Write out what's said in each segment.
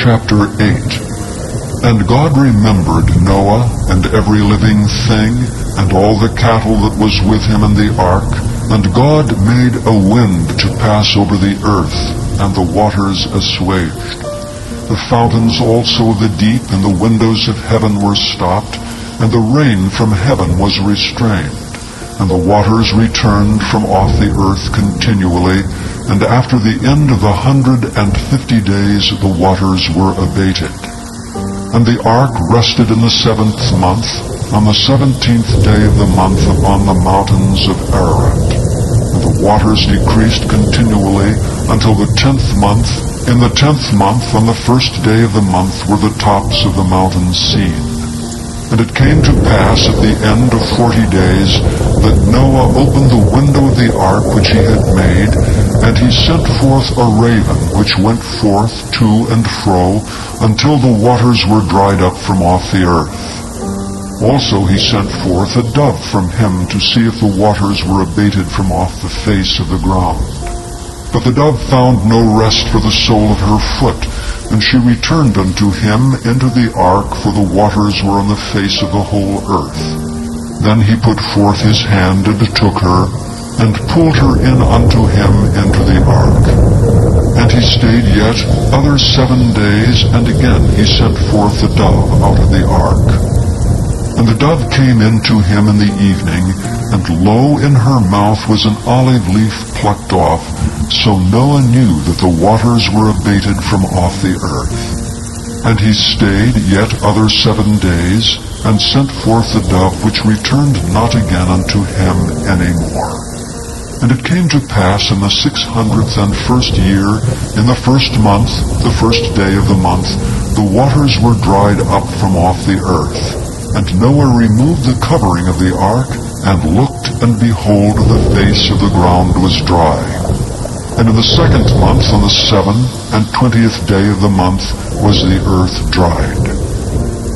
Chapter 8. And God remembered Noah and every living thing, and all the cattle that was with him in the ark. And God made a wind to pass over the earth, and the waters assuaged. The fountains also of the deep and the windows of heaven were stopped, and the rain from heaven was restrained. And the waters returned from off the earth continually, and after the end of 150 days the waters were abated. And the ark rested in the 7th month, on the 17th day of the month upon the mountains of Ararat. And the waters decreased continually until the 10th month. In the 10th month, on the 1st day of the month, were the tops of the mountains seen. And it came to pass at the end of 40 days that Noah opened the window of the ark which he had made, and he sent forth a raven which went forth to and fro until the waters were dried up from off the earth. Also he sent forth a dove from him to see if the waters were abated from off the face of the ground. But the dove found no rest for the sole of her foot, and she returned unto him into the ark, for the waters were on the face of the whole earth. Then he put forth his hand and took her, and pulled her in unto him into the ark. And he stayed yet other 7 days, and again he sent forth the dove out of the ark. And the dove came in to him in the evening, and lo, in her mouth was an olive leaf plucked off. So Noah knew that the waters were abated from off the earth. And he stayed yet other 7 days, and sent forth the dove, which returned not again unto him any more. And it came to pass in the 601st year, in the 1st month, the 1st day of the month, the waters were dried up from off the earth. And Noah removed the covering of the ark, and looked, and behold, the face of the ground was dry. And in the 2nd month, on the 27th day of the month, was the earth dried.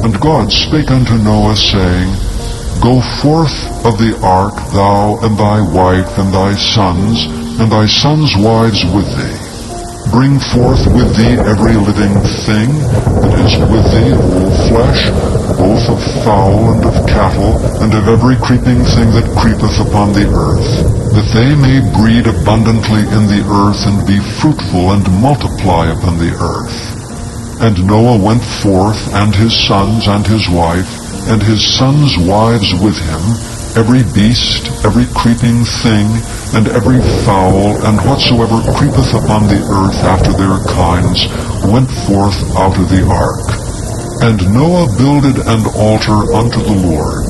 And God spake unto Noah, saying, Go forth of the ark, thou and thy wife and thy sons' wives with thee. Bring forth with thee every living thing that is with thee, of all flesh, both of fowl and of cattle, and of every creeping thing that creepeth upon the earth, that they may breed abundantly in the earth, and be fruitful, and multiply upon the earth. And Noah went forth, and his sons and his wife, and his sons' wives with him, every beast, every creeping thing, and every fowl, and whatsoever creepeth upon the earth after their kinds, went forth out of the ark. And Noah builded an altar unto the Lord,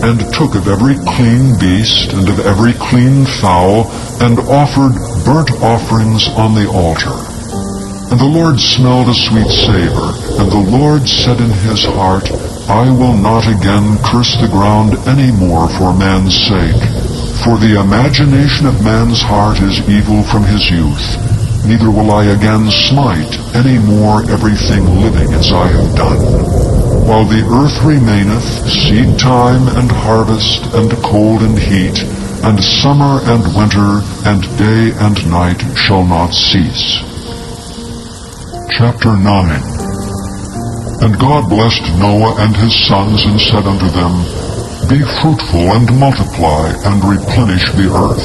and took of every clean beast, and of every clean fowl, and offered burnt offerings on the altar. And the Lord smelled a sweet savor, and the Lord said in his heart, I will not again curse the ground any more for man's sake. For the imagination of man's heart is evil from his youth. Neither will I again smite any more everything living as I have done. While the earth remaineth, seed time and harvest, and cold and heat, and summer and winter, and day and night shall not cease. Chapter 9. And God blessed Noah and his sons, and said unto them, Be fruitful, and multiply, and replenish the earth.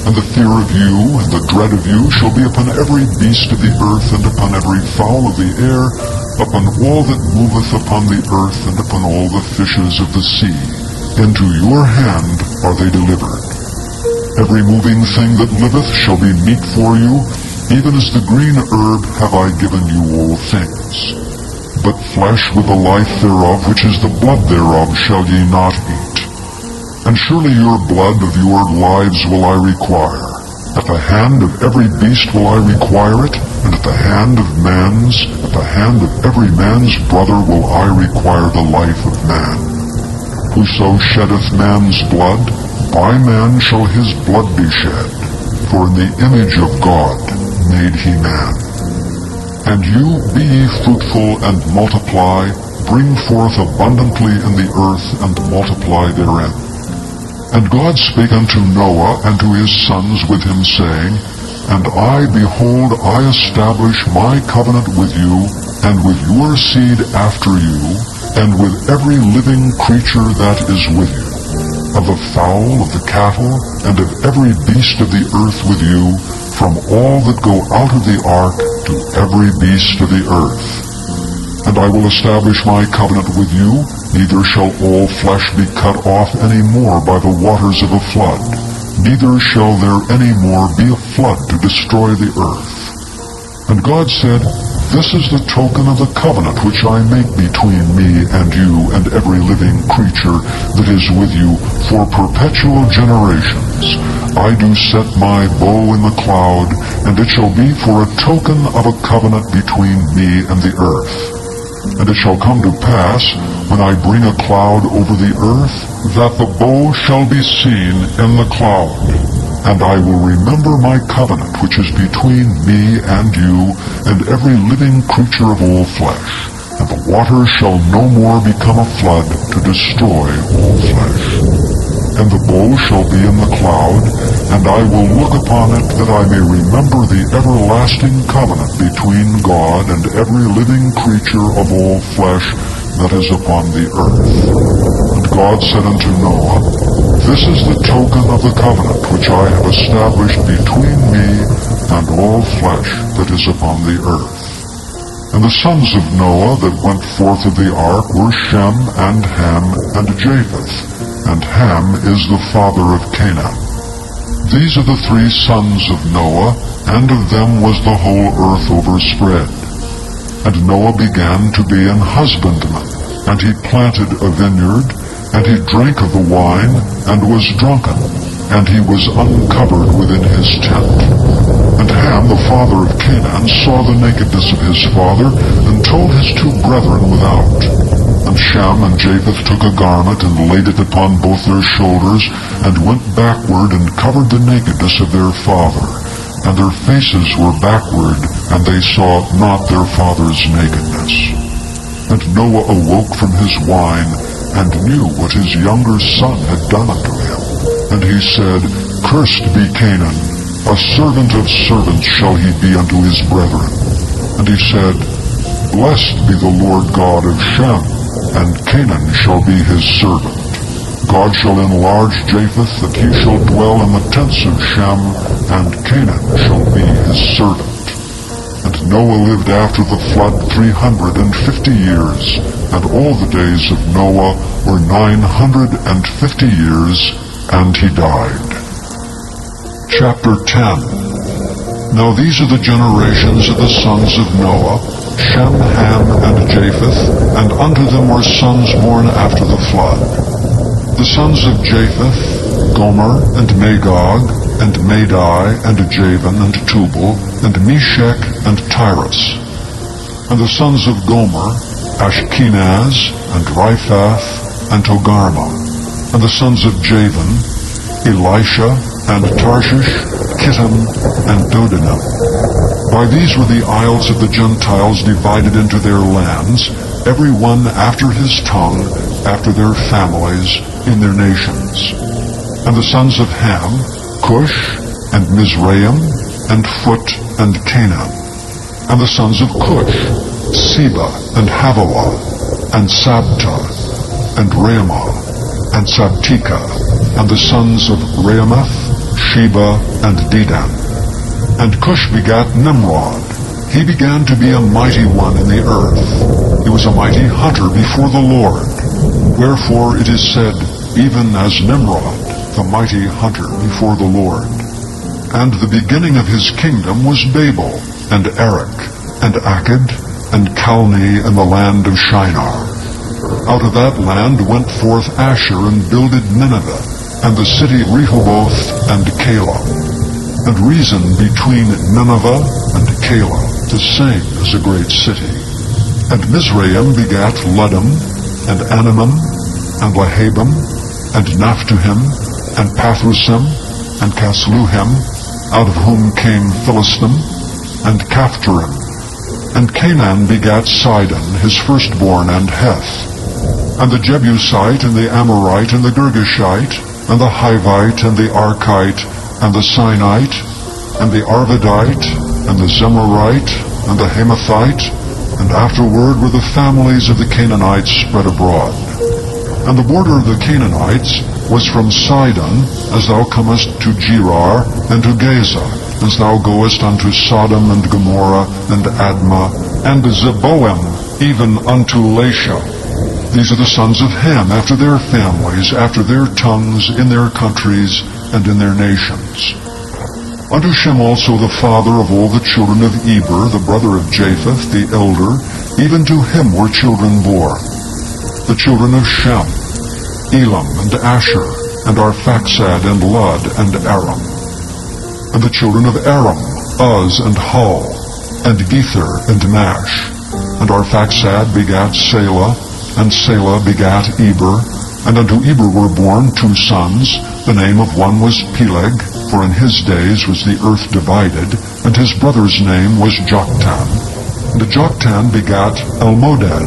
And the fear of you, and the dread of you, shall be upon every beast of the earth, and upon every fowl of the air, upon all that moveth upon the earth, and upon all the fishes of the sea. Into your hand are they delivered. Every moving thing that liveth shall be meat for you, even as the green herb have I given you all things. But flesh with the life thereof, which is the blood thereof, shall ye not eat. And surely your blood of your lives will I require. At the hand of every beast will I require it, and at the hand of every man's brother will I require the life of man. Whoso sheddeth man's blood, by man shall his blood be shed. For in the image of God made he man. And you be ye fruitful, and multiply, bring forth abundantly in the earth, and multiply therein. And God spake unto Noah and to his sons with him, saying, And I, behold, I establish my covenant with you, and with your seed after you, and with every living creature that is with you, of the fowl, of the cattle, and of every beast of the earth with you, from all that go out of the ark to every beast of the earth. And I will establish my covenant with you, neither shall all flesh be cut off any more by the waters of a flood, neither shall there any more be a flood to destroy the earth. And God said, This is the token of the covenant which I make between me and you and every living creature that is with you for perpetual generations. I do set my bow in the cloud, and it shall be for a token of a covenant between me and the earth. And it shall come to pass, when I bring a cloud over the earth, that the bow shall be seen in the cloud. And I will remember my covenant which is between me and you and every living creature of all flesh. And the waters shall no more become a flood to destroy all flesh. And the bow shall be in the cloud, and I will look upon it that I may remember the everlasting covenant between God and every living creature of all flesh that is upon the earth. And God said unto Noah, This is the token of the covenant which I have established between me and all flesh that is upon the earth. And the sons of Noah that went forth of the ark were Shem, and Ham, and Japheth. And Ham is the father of Canaan. These are the three sons of Noah, and of them was the whole earth overspread. And Noah began to be an husbandman, and he planted a vineyard, and he drank of the wine, and was drunken, and he was uncovered within his tent. And Ham, the father of Canaan, saw the nakedness of his father, and told his two brethren without. And Shem and Japheth took a garment, and laid it upon both their shoulders, and went backward, and covered the nakedness of their father. And their faces were backward, and they saw not their father's nakedness. And Noah awoke from his wine, and knew what his younger son had done unto him. And he said, Cursed be Canaan, a servant of servants shall he be unto his brethren. And he said, Blessed be the Lord God of Shem, and Canaan shall be his servant. God shall enlarge Japheth, that he shall dwell in the tents of Shem, and Canaan shall be his servant. And Noah lived after the flood 350 years, and all the days of Noah were 950 years, and he died. Chapter 10. Now these are the generations of the sons of Noah, Shem, Ham, and Japheth, and unto them were sons born after the flood. The sons of Japheth, Gomer, and Magog, and Madai, and Javan, and Tubal, and Meshech, and Tyrus. And the sons of Gomer, Ashkenaz, and Riphath, and Togarmah. And the sons of Javan, Elisha, and Tarshish, Kittim, and Dodanim. By these were the isles of the Gentiles divided into their lands, every one after his tongue, after their families, in their nations. And the sons of Ham, Cush, and Mizraim, and Phut, and Canaan. And the sons of Cush, Seba, and Havilah, and Sabta, and Raamah, and Sabteka. And the sons of Raamath, Sheba, and Dedan. And Cush begat Nimrod. He began to be a mighty one in the earth. He was a mighty hunter before the Lord. Wherefore it is said, even as Nimrod, the mighty hunter before the Lord. And the beginning of his kingdom was Babel, and Erech, and Akkad, and Calne in the land of Shinar. Out of that land went forth Asher, and builded Nineveh, and the city Rehoboth, and Calah. And reason between Nineveh and Calah, the same as a great city. And Mizraim begat Ludum, and Anamim, and Lahabim, and Naphtuhim, and Pathrusim, and Casluhim, out of whom came Philistim, and Caphtorim. And Canaan begat Sidon, his firstborn, and Heth. And the Jebusite, and the Amorite, and the Girgashite, and the Hivite, and the Archite, and the Sinite, and the Arvadite, and the Zemarite, and the Hamathite, and and afterward were the families of the Canaanites spread abroad. And the border of the Canaanites was from Sidon, as thou comest to Gerar, and to Gaza, as thou goest unto Sodom and Gomorrah, and Admah, and Zeboim, even unto Lasha. These are the sons of Ham, after their families, after their tongues, in their countries, and in their nations. Unto Shem also the father of all the children of Eber, the brother of Japheth, the elder, even to him were children born. The children of Shem, Elam, and Asher, and Arphaxad, and Lud, and Aram. And the children of Aram, Uz, and Hul, and Gether, and Nash. And Arphaxad begat Salah, and Salah begat Eber, and unto Eber were born 2 sons. The name of one was Peleg, for in his days was the earth divided, and his brother's name was Joktan. And Joktan begat Almodad,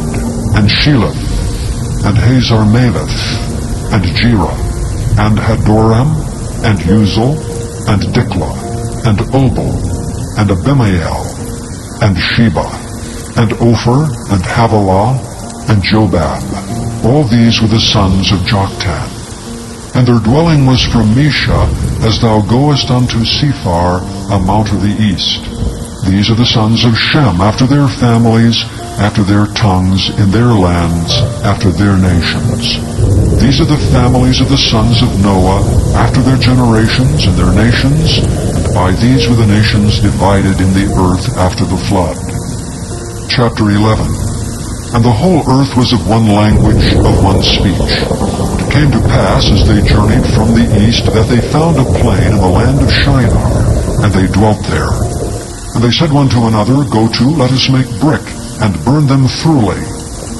and Sheleph, and Hazarmaveth, and Jerah, and Hadoram, and Uzal, and Diklah, and Obal, and Abimael, and Sheba, and Ophir, and Havilah, and Jobab. All these were the sons of Joktan. And their dwelling was from Mesha, as thou goest unto Sephar, a mount of the east. These are the sons of Shem, after their families, after their tongues, in their lands, after their nations. These are the families of the sons of Noah, after their generations and their nations, and by these were the nations divided in the earth after the flood. Chapter 11. And the whole earth was of one language, of one speech. It came to pass, as they journeyed from the east, that they found a plain in the land of Shinar, and they dwelt there. And they said one to another, Go to, let us make brick, and burn them thoroughly.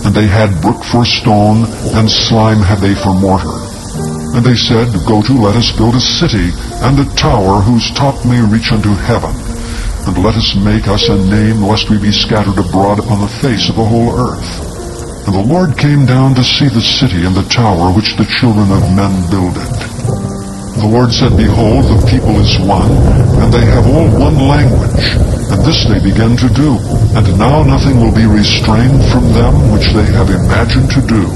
And they had brick for stone, and slime had they for mortar. And they said, Go to, let us build a city, and a tower whose top may reach unto heaven. And let us make us a name, lest we be scattered abroad upon the face of the whole earth. And the Lord came down to see the city and the tower which the children of men builded. The Lord said, Behold, the people is one, and they have all one language, and this they begin to do. And now nothing will be restrained from them which they have imagined to do.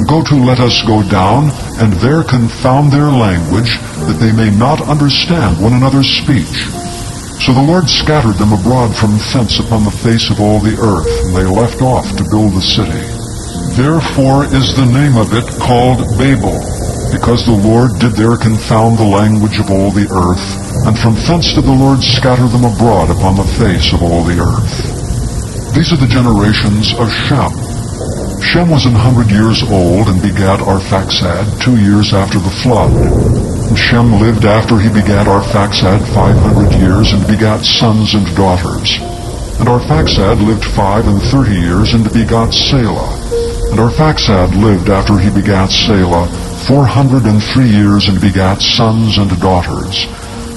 Go to, let us go down, and there confound their language, that they may not understand one another's speech. So the Lord scattered them abroad from thence upon the face of all the earth, and they left off to build the city. Therefore is the name of it called Babel, because the Lord did there confound the language of all the earth, and from thence did the Lord scatter them abroad upon the face of all the earth. These are the generations of Shem. Shem was 100 years old, and begat Arphaxad 2 years after the flood. And Shem lived after he begat Arphaxad 500 years, and begat sons and daughters. And Arphaxad lived 35 years, and begot Salah. And Arphaxad lived after he begat Salah 403 years, and begat sons and daughters.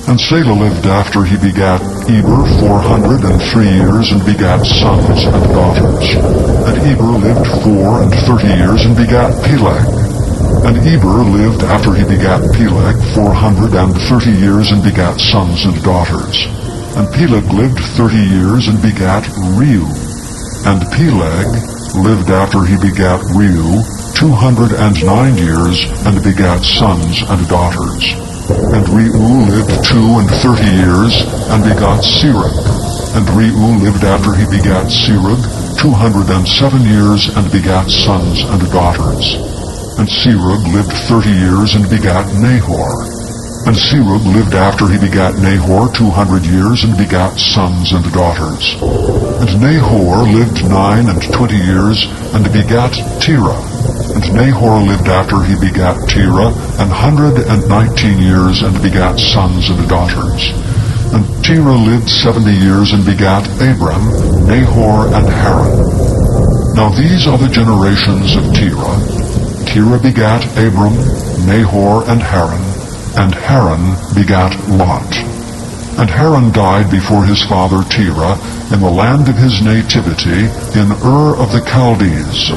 And Salah lived after he begat Eber 403 years, and begat sons and daughters. And Eber lived 34 years, and begat Peleg. And Eber lived after he begat Peleg 430 years, and begat sons and daughters. And Peleg lived 30 years, and begat Reu. And Peleg lived after he begat Reu 209 years, and begat sons and daughters. And Reu lived 32 years, and begot Serug. And Reu lived after he begat Serug 207 years, and begat sons and daughters. And Serug lived 30 years, and begat Nahor. And Serug lived after he begat Nahor 200 years, and begat sons and daughters. And Nahor lived 29 years, and begat Terah. And Nahor lived after he begat Terah 119 years, and begat sons and daughters. And Terah lived 70 years, and begat Abram, Nahor, and Haran. Now these are the generations of Terah. Terah begat Abram, Nahor, and Haran begat Lot. And Haran died before his father Terah in the land of his nativity, in Ur of the Chaldees.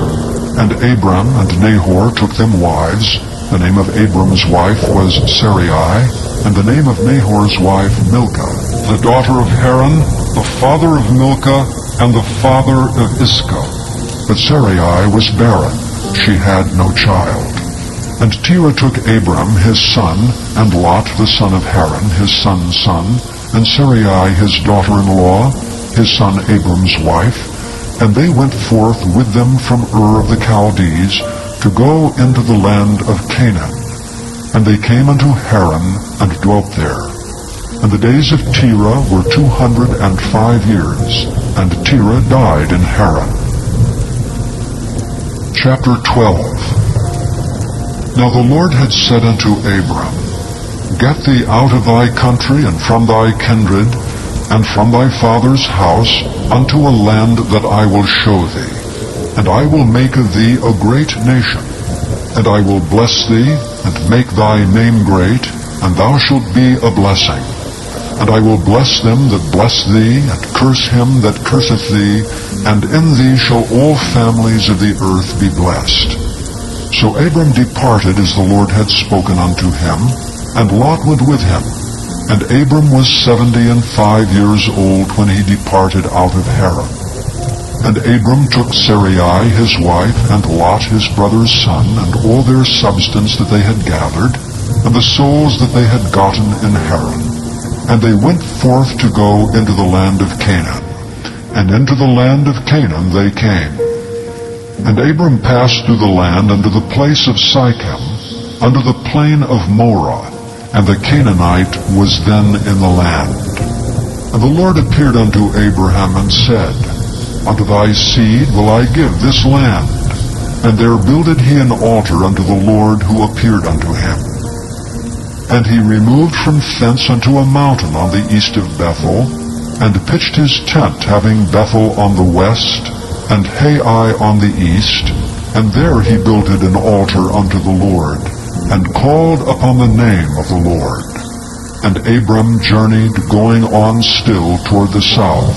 And Abram and Nahor took them wives. The name of Abram's wife was Sarai, and the name of Nahor's wife Milcah, the daughter of Haran, the father of Milcah, and the father of Iscah. But Sarai was barren, she had no child. And Terah took Abram his son, and Lot the son of Haran his son's son, and Sarai his daughter-in-law, his son Abram's wife, and they went forth with them from Ur of the Chaldees to go into the land of Canaan. And they came unto Haran, and dwelt there. And the days of Terah were 205 years, and Terah died in Haran. Chapter 12. Now the Lord had said unto Abram, Get thee out of thy country, and from thy kindred, and from thy father's house, unto a land that I will show thee. And I will make of thee a great nation, and I will bless thee, and make thy name great, and thou shalt be a blessing. And I will bless them that bless thee, and curse him that curseth thee, and in thee shall all families of the earth be blessed. So Abram departed as the Lord had spoken unto him, and Lot went with him. And Abram was 75 years old when he departed out of Haran. And Abram took Sarai his wife, and Lot his brother's son, and all their substance that they had gathered, and the souls that they had gotten in Haran. And they went forth to go into the land of Canaan. And into the land of Canaan they came. And Abram passed through the land unto the place of Sichem, unto the plain of Moreh, and the Canaanite was then in the land. And the Lord appeared unto Abraham and said, Unto thy seed will I give this land. And there builded he an altar unto the Lord who appeared unto him. And he removed from thence unto a mountain on the east of Bethel, and pitched his tent, having Bethel on the west, and Hai on the east, and there he builded an altar unto the Lord, and called upon the name of the Lord. And Abram journeyed, going on still toward the south.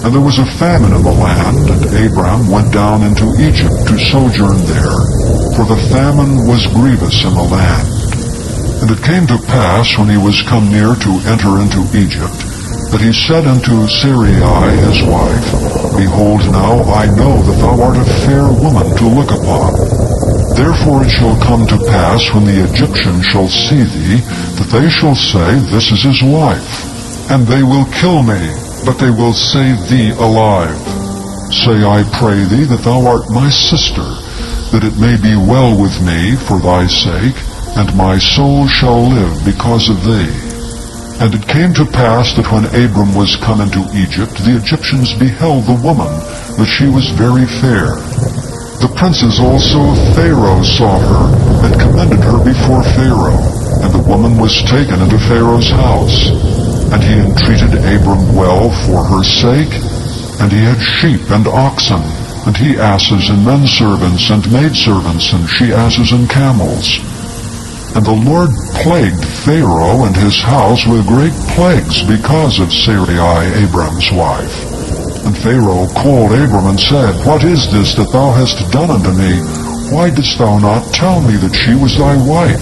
And there was a famine in the land, and Abram went down into Egypt to sojourn there, for the famine was grievous in the land. And it came to pass, when he was come near to enter into Egypt, that he said unto Sarai his wife, Behold, now I know that thou art a fair woman to look upon. Therefore it shall come to pass, when the Egyptians shall see thee, that they shall say, This is his wife. And they will kill me, but they will save thee alive. Say, I pray thee, that thou art my sister, that it may be well with me for thy sake, and my soul shall live because of thee. And it came to pass that when Abram was come into Egypt, the Egyptians beheld the woman, that she was very fair. The princes also of Pharaoh saw her, and commended her before Pharaoh. And the woman was taken into Pharaoh's house. And he entreated Abram well for her sake. And he had sheep and oxen, and he asses and menservants and maidservants, and she-asses and camels. And the Lord plagued Pharaoh and his house with great plagues because of Sarai, Abram's wife. And Pharaoh called Abram and said, What is this that thou hast done unto me? Why didst thou not tell me that she was thy wife?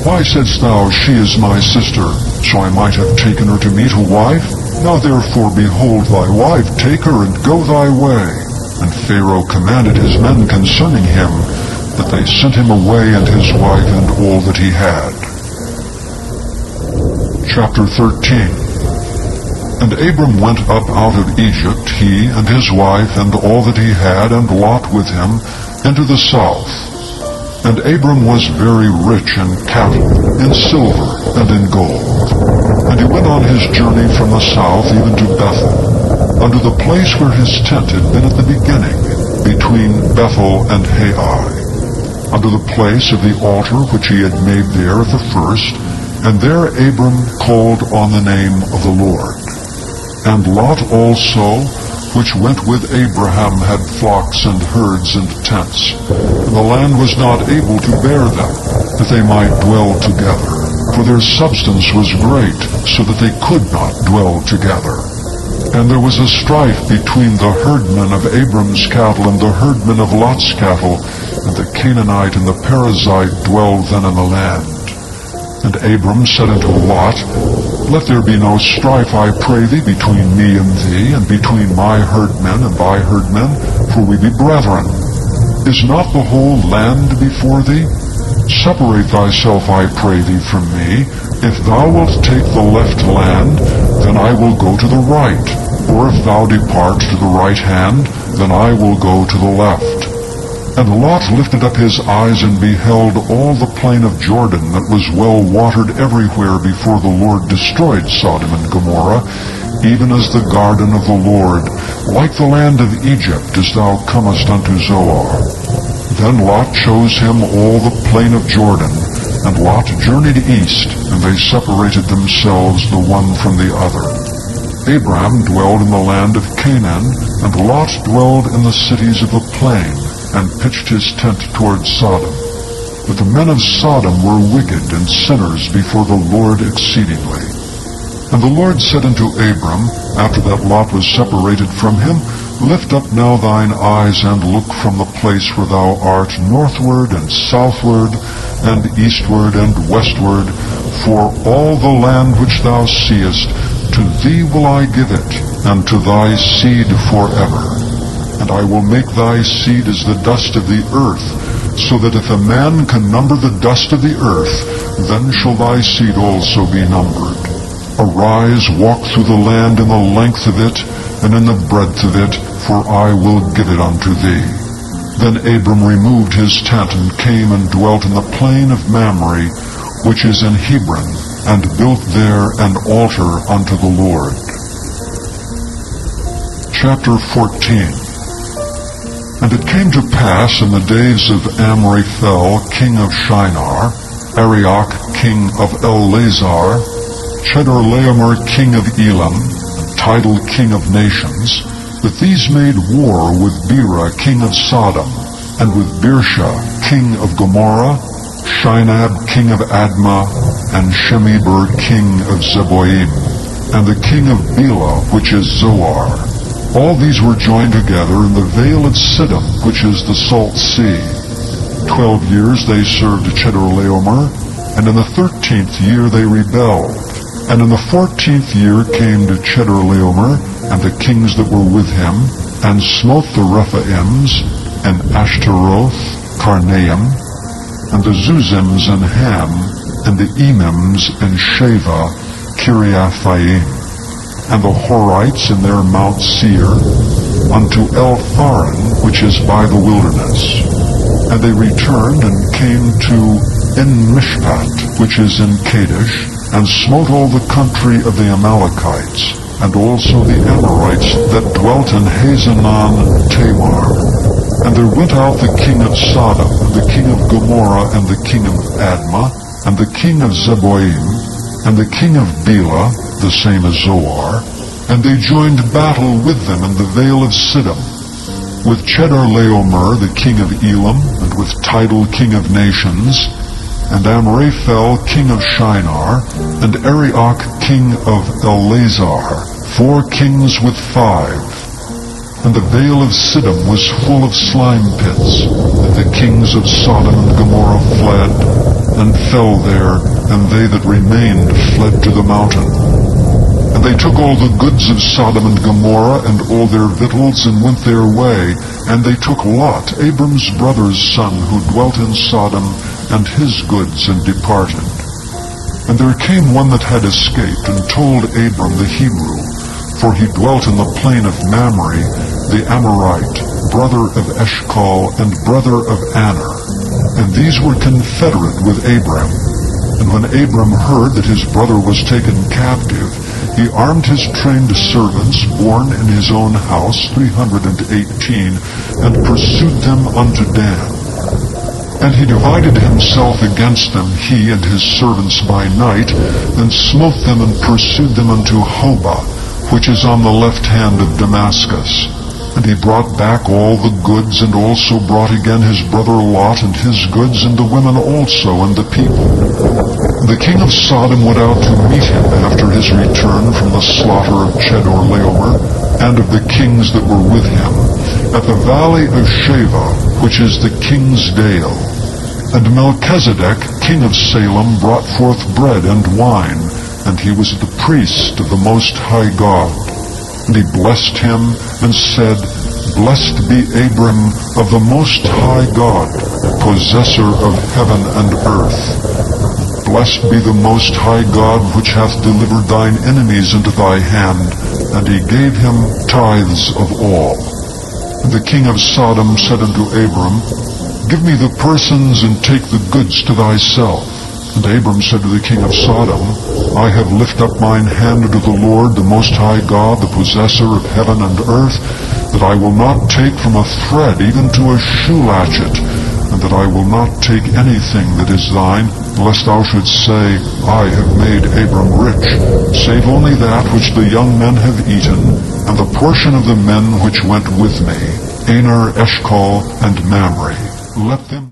Why saidst thou, She is my sister, so I might have taken her to me to wife? Now therefore, behold thy wife, take her and go thy way. And Pharaoh commanded his men concerning him, that they sent him away, and his wife, and all that he had. Chapter 13. And Abram went up out of Egypt, he and his wife, and all that he had, and Lot with him, into the south. And Abram was very rich in cattle, in silver, and in gold. And he went on his journey from the south even to Bethel, unto the place where his tent had been at the beginning, between Bethel and Hai, unto the place of the altar which he had made there at the first. And there Abram called on the name of the Lord. And Lot also, which went with Abraham, had flocks and herds and tents. And the land was not able to bear them, that they might dwell together. For their substance was great, so that they could not dwell together. And there was a strife between the herdmen of Abram's cattle and the herdmen of Lot's cattle, and the Canaanite and the Perizzite dwelled then in the land. And Abram said unto Lot, Let there be no strife, I pray thee, between me and thee, and between my herdmen and thy herdmen, for we be brethren. Is not the whole land before thee? Separate thyself, I pray thee, from me. If thou wilt take the left land, then I will go to the right. Or if thou depart to the right hand, then I will go to the left. And Lot lifted up his eyes and beheld all the plain of Jordan that was well watered everywhere before the Lord destroyed Sodom and Gomorrah, even as the garden of the Lord, like the land of Egypt, as thou comest unto Zoar. Then Lot chose him all the plain of Jordan, and Lot journeyed east, and they separated themselves the one from the other. Abram dwelled in the land of Canaan, and Lot dwelled in the cities of the plain, and pitched his tent toward Sodom. But the men of Sodom were wicked and sinners before the Lord exceedingly. And the Lord said unto Abram, after that Lot was separated from him, Lift up now thine eyes, and look from the place where thou art, northward and southward, and eastward and westward, for all the land which thou seest, to thee will I give it, and to thy seed forever. And I will make thy seed as the dust of the earth, so that if a man can number the dust of the earth, then shall thy seed also be numbered. Arise, walk through the land in the length of it, and in the breadth of it, for I will give it unto thee. Then Abram removed his tent, and came and dwelt in the plain of Mamre, which is in Hebron, and built there an altar unto the Lord. Chapter 14. And it came to pass in the days of Amraphel, king of Shinar, Arioch, king of Elazar, Chedorlaomer, king of Elam, and Tidal, king of nations, that these made war with Bera, king of Sodom, and with Birsha, king of Gomorrah, Shinab, king of Admah, and Shemeber, king of Zeboim, and the king of Bela, which is Zoar. All these were joined together in the vale of Siddim, which is the Salt Sea. 12 years they served Chedorlaomer, and in the 13th year they rebelled. And in the 14th year came to Chedorlaomer, and the kings that were with him, and smote the Rephaims, and Ashtaroth, Karnaim, and the Zuzims, and Ham, and the Emims, and Sheva, Kiriathaim, and the Horites in their Mount Seir, unto El-Pharan, which is by the wilderness. And they returned and came to En-Mishpat, which is in Kadesh, and smote all the country of the Amalekites, and also the Amorites that dwelt in Hazanon Tamar. And there went out the king of Sodom, and the king of Gomorrah, and the king of Admah, and the king of Zeboim, and the king of Bela, the same as Zoar, and they joined battle with them in the vale of Siddim, with Chedorlaomer, the king of Elam, and with Tidal, king of nations, and Amraphel, king of Shinar, and Arioch, king of Elazar, 4 kings with 5. And the vale of Siddim was full of slime pits, and the kings of Sodom and Gomorrah fled, and fell there, and they that remained fled to the mountain. And they took all the goods of Sodom and Gomorrah, and all their victuals, and went their way. And they took Lot, Abram's brother's son, who dwelt in Sodom, and his goods, and departed. And there came one that had escaped, and told Abram the Hebrew, for he dwelt in the plain of Mamre, the Amorite, brother of Eshcol, and brother of Aner. And these were confederate with Abram. And when Abram heard that his brother was taken captive, he armed his trained servants, born in his own house, 318, and pursued them unto Dan. And he divided himself against them, he and his servants by night, and smote them and pursued them unto Hobah, which is on the left hand of Damascus. And he brought back all the goods, and also brought again his brother Lot, and his goods, and the women also, and the people. The king of Sodom went out to meet him after his return from the slaughter of Chedorlaomer, and of the kings that were with him, at the valley of Sheva, which is the king's dale. And Melchizedek, king of Salem, brought forth bread and wine, and he was the priest of the Most High God. And he blessed him and said, Blessed be Abram of the Most High God, possessor of heaven and earth. Blessed be the Most High God, which hath delivered thine enemies into thy hand. And he gave him tithes of all. And the king of Sodom said unto Abram, Give me the persons, and take the goods to thyself. And Abram said to the king of Sodom, I have lifted up mine hand unto the Lord, the Most High God, the possessor of heaven and earth, that I will not take from a thread even to a shoe latchet, and that I will not take anything that is thine, lest thou shouldst say, I have made Abram rich, save only that which the young men have eaten, and the portion of the men which went with me, Aner, Eshcol, and Mamre. Let them